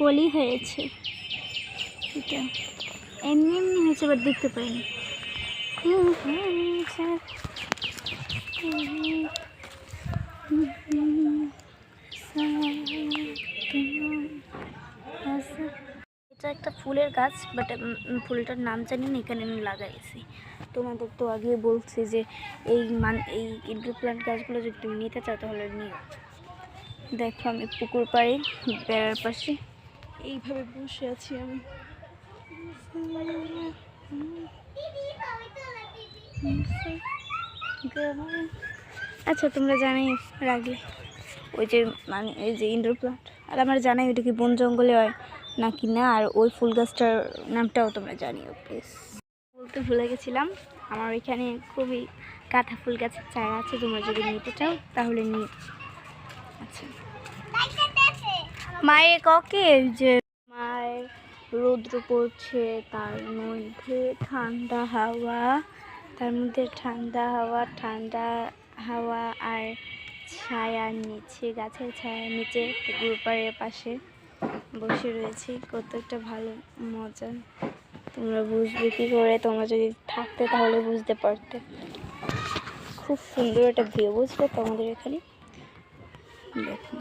ফলই হয়েছে, এটা এমনি এমনি হয়েছে, বাট দেখতে পাইনি। এটা একটা ফুলের গাছ, বাট ফুলটার নাম জানি না, এখানে আমি লাগাইছি। তোমাদের তো আগে বলছি যে এই ইনডোর প্ল্যান্ট গাছগুলো যদি তুমি নিতে চাও তাহলে নিও। দেখো আমি পুকুর পাড়ে বেড়ার পাশে এইভাবে বসে আছি আমি। আচ্ছা তোমরা জানাই রাখলে ওই যে মানে এই যে ইনডোর প্ল্যান্ট, আর আমার জানাই ওইটা কি বন জঙ্গলে হয় নাকি না, আর ওই ফুল গাছটার নামটাও তোমরা জানিও প্লিজ। বলতে ভুলে গেছিলাম, আমার ওইখানে খুবই কাঁথা ফুল গাছের চারা আছে, তোমরা যদি নিতে চাও তাহলে নিও। আচ্ছা মায়ের ককে যে মায়ের রৌদ্র পড়ছে, তার মধ্যে ঠান্ডা হাওয়া, ঠান্ডা হাওয়া আর ছায়ার নিচে, গাছের ছায়ার নিচে পুকুর পাড়ের পাশে বসে রয়েছি, কতটা ভালো মজা। তোমরা বুঝবে কী করে, তোমরা যদি থাকতে তাহলে বুঝতে পারতে। খুব সুন্দর একটা ভিউ, বুঝবে তোমাদের এখানে। দেখুন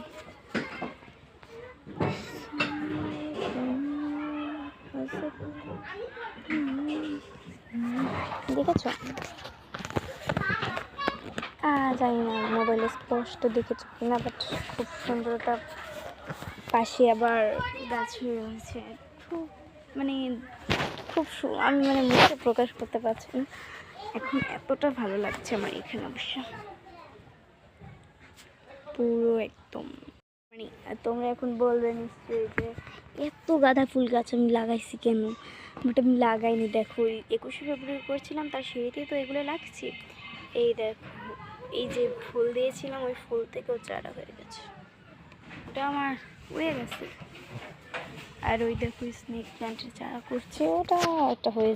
দেখেছো? জানি না মোবাইলে স্পষ্ট দেখেছো কিনা, বাট খুব সুন্দর একটা পাশে আবার গাছ রয়েছে। খুব মানে আমি মানে মুখে প্রকাশ করতে পারছি না, এখন এতটা ভালো লাগছে আমার এখানে অবশ্য পুরো একদম। মানে তোমরা এখন বলবে নিশ্চয়ই যে এত গাঁদা ফুল গাছ আমি লাগাইছি কেন, বাট আমি লাগাইনি। দেখো 21শে ফেব্রুয়ারি করেছিলাম, তার সিঁড়িতেই তো এগুলো লাগছে। এই দেখো এই যে ফুল দিয়েছিলাম, ওই ফুল থেকেও চারা হয়ে গেছে, ওটা আমার উড়ে গেছে। আর ওই দেখো স্নেক প্ল্যান্টের চারা করছে, ওটা একটা হয়ে